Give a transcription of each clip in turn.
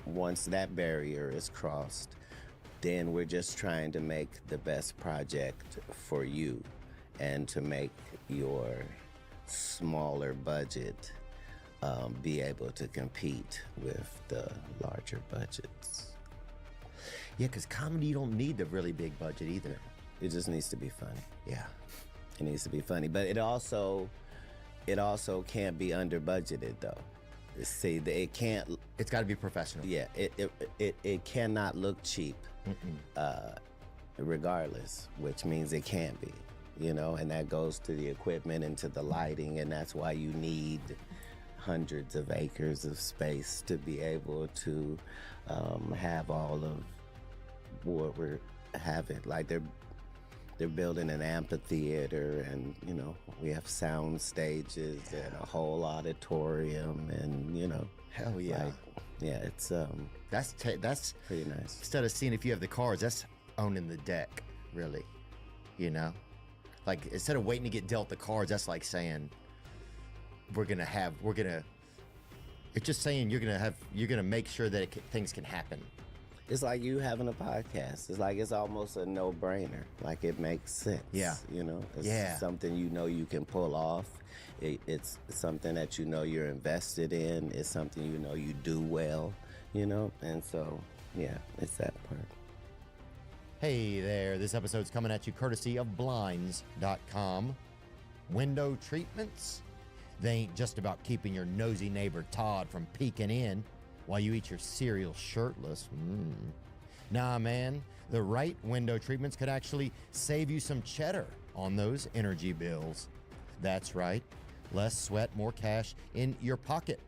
once that barrier is crossed, then we're just trying to make the best project for you and to make your smaller budget be able to compete with the larger budgets. Yeah, because comedy, you don't need the really big budget either. It just needs to be funny. Yeah. It needs to be funny, but it also can't be under budgeted though. See, it can't. It's got to be professional. Yeah, it cannot look cheap, regardless, which means it can't be. And that goes to the equipment and to the lighting, and that's why you need hundreds of acres of space to be able to have all of what we're having. Like they're building an amphitheater, and we have sound stages and a whole auditorium, and hell yeah, it's that's pretty nice. Instead of seeing if you have the cars, that's owning the deck, really. Like instead of waiting to get dealt the cards, that's like saying it's just saying you're gonna make sure that things can happen. It's like you having a podcast. It's like it's almost a no-brainer. Like it makes sense. Yeah. It's something you can pull off. It's something that you're invested in. It's something you do well. And so it's that part. Hey there, this episode's coming at you courtesy of Blinds.com. Window treatments? They ain't just about keeping your nosy neighbor Todd from peeking in while you eat your cereal shirtless. Nah, man, the right window treatments could actually save you some cheddar on those energy bills. That's right, less sweat, more cash in your pocket.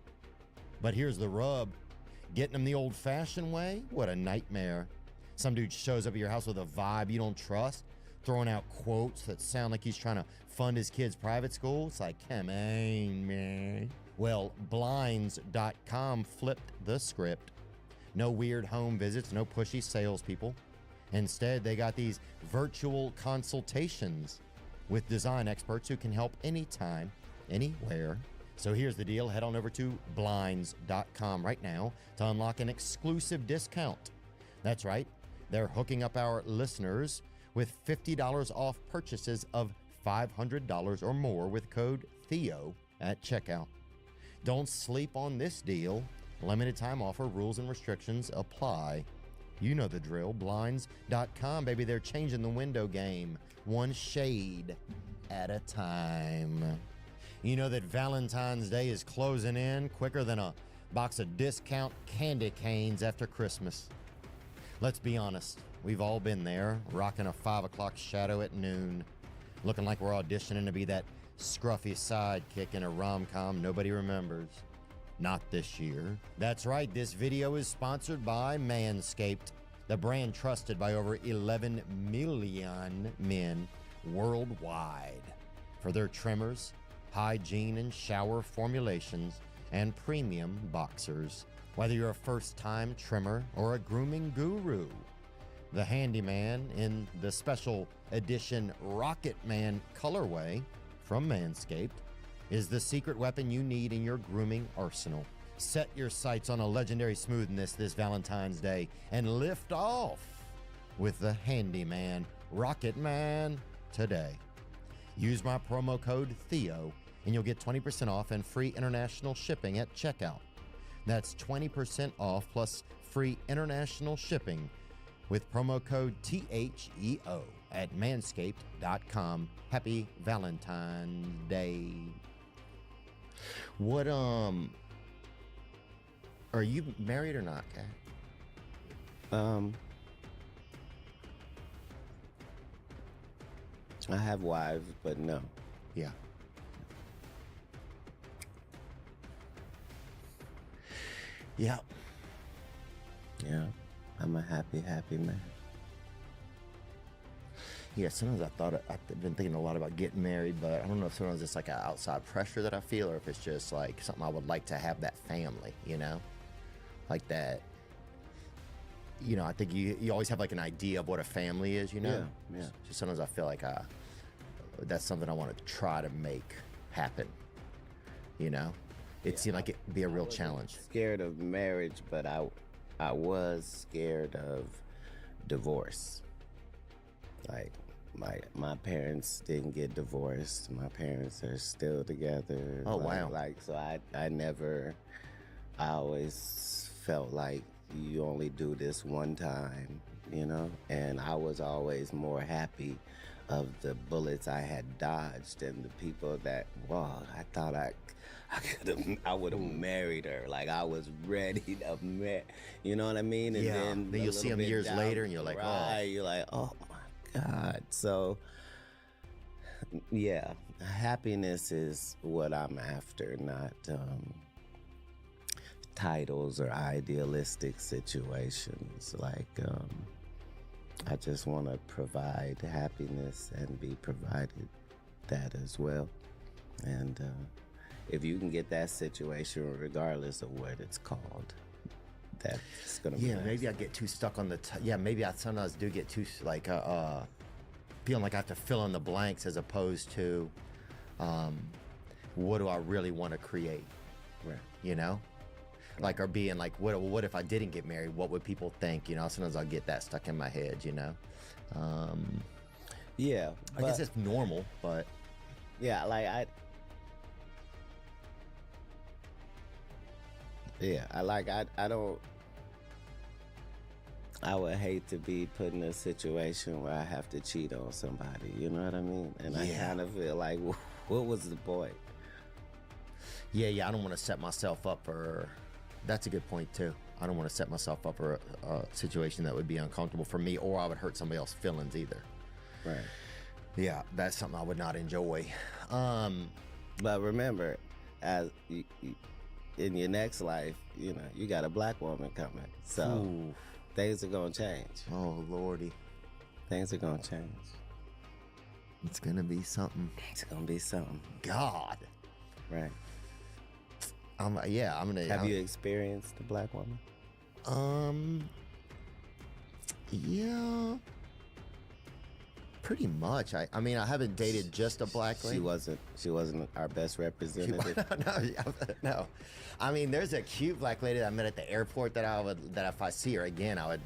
But here's the rub. Getting them the old-fashioned way? What a nightmare. Some dude shows up at your house with a vibe you don't trust, throwing out quotes that sound like he's trying to fund his kid's private school. It's like, come on, man. Well, Blinds.com flipped the script. No weird home visits, no pushy salespeople. Instead, they got these virtual consultations with design experts who can help anytime, anywhere. So here's the deal. Head on over to Blinds.com right now to unlock an exclusive discount. That's right. They're hooking up our listeners with $50 off purchases of $500 or more with code THEO at checkout. Don't sleep on this deal. Limited time offer, rules and restrictions apply. You know the drill. Blinds.com, baby. They're changing the window game one shade at a time. You know that Valentine's Day is closing in quicker than a box of discount candy canes after Christmas. Let's be honest, we've all been there, rocking a 5 o'clock shadow at noon, looking like we're auditioning to be that scruffy sidekick in a rom-com nobody remembers. Not this year. That's right, this video is sponsored by Manscaped, the brand trusted by over 11 million men worldwide for their trimmers, hygiene and shower formulations, and premium boxers. Whether you're a first-time trimmer or a grooming guru, the Handyman in the special edition Rocket Man colorway from Manscaped is the secret weapon you need in your grooming arsenal. Set your sights on a legendary smoothness this Valentine's Day and lift off with the Handyman Rocket Man today. Use my promo code THEO and you'll get 20% off and free international shipping at checkout. That's 20% off plus free international shipping with promo code THEO at manscaped.com. Happy Valentine's Day. What, are you married or not, Kat? I have wives, but no. Yeah. Yeah. Yeah. I'm a happy man. Yeah, sometimes I've been thinking a lot about getting married, but I don't know if sometimes it's like an outside pressure that I feel or if it's just like something I would like to have that family, Like that, I think you always have like an idea of what a family is, Yeah. Just sometimes I feel like that's something I want to try to make happen, It seemed like it'd be a real challenge. Scared of marriage, but I was scared of divorce. Like my parents didn't get divorced. My parents are still together. Oh, wow. Like so I always felt like you only do this one time, you know? And I was always more happy of the bullets I had dodged and the people that, wow, I thought I would have married her. Like I was ready to marry, you know what I mean? And Then a you'll see little them bit years down later and you're like, right, you're like, oh my God. So yeah, happiness is what I'm after, not titles or idealistic situations. Like I just want to provide happiness and be provided that as well. And if you can get that situation, regardless of what it's called, that's gonna be yeah, nice. maybe I get too stuck on the maybe I sometimes do get too like feeling like I have to fill in the blanks as opposed to what do I really want to create, Right. you know, like, or being like, what if I didn't get married, what would people think, you know? Sometimes I'll get that stuck in my head, you know. Yeah, I guess it's normal, but yeah, like I don't. I would hate to be put in a situation where I have to cheat on somebody. You know what I mean? And I kind of feel like, what was the point? yeah, I don't want to set myself up for. That's a good point too. I don't want to set myself up for a situation that would be uncomfortable for me, or I would hurt somebody else's feelings either. Right. Yeah, that's something I would not enjoy. But remember, as in your next life, you know, you got a black woman coming, so Ooh. things are gonna change. Oh lordy, Things are gonna change. it's gonna be something. It's gonna be something. God. Right. I'm gonna. Have you experienced a black woman? Yeah. Pretty much. I mean, I haven't dated just a black lady. She wasn't our best representative. No. I mean, there's a cute black lady that I met at the airport that if I see her again, I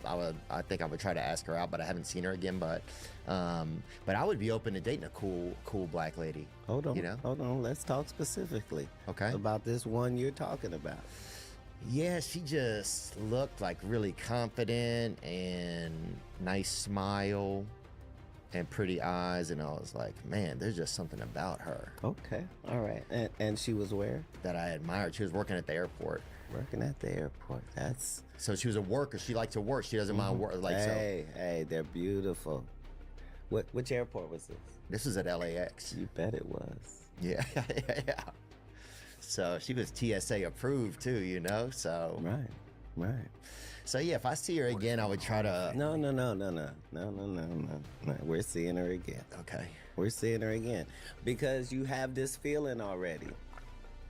think I would try to ask her out, but I haven't seen her again. But I would be open to dating a cool black lady. Hold on, you know? hold on. Let's talk specifically. Okay. About this one you're talking about. Yeah, she just looked like really confident and nice smile and pretty eyes, and I was like, man, there's just something about her Okay, all right. And she was where? that I admired. She was working at the airport. Working at the airport. That's So she was a worker. She liked to work. She doesn't mind work. Like, hey, they're beautiful. Which airport was this? this is at LAX. You bet it was. Yeah. So she was TSA approved too, you know. So Right. So yeah, if I see her again, I would try to. No. We're seeing her again. Okay. We're seeing her again because you have this feeling already.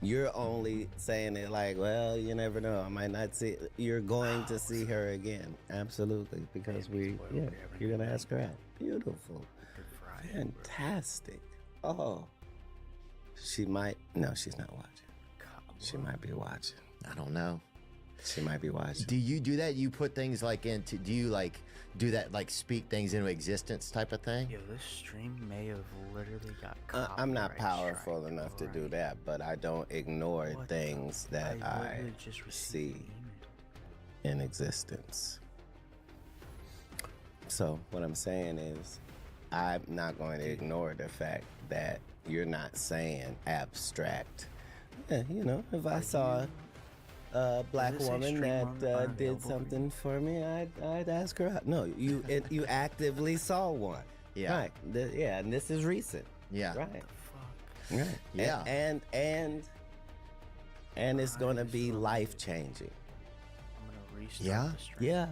You're only saying it like, well, you never know. I might not see. You're going to see her again, absolutely, because you're gonna ask her out. Beautiful, fantastic. Oh, she might. No, she's not watching. She might be watching. I don't know. She might be watching. Do you do that? You put things like into. Do you like do that? Like speak things into existence type of thing? Yo, this stream may have literally got I'm not copyright powerful strike enough to do already. that, but I don't ignore What things that I literally just received see an email. in existence. So what I'm saying is, I'm not going to ignore the fact that you're not saying abstract. Yeah, you know, if I saw a black Does it say woman stream that unavailable did for something for me, I'd ask her out. No, you actively saw one. Yeah. Right. Yeah, and this is recent. Yeah. Right. Fuck. Right. Yeah. And it's gonna be life changing. I'm gonna restart Yeah? the stream. Yeah.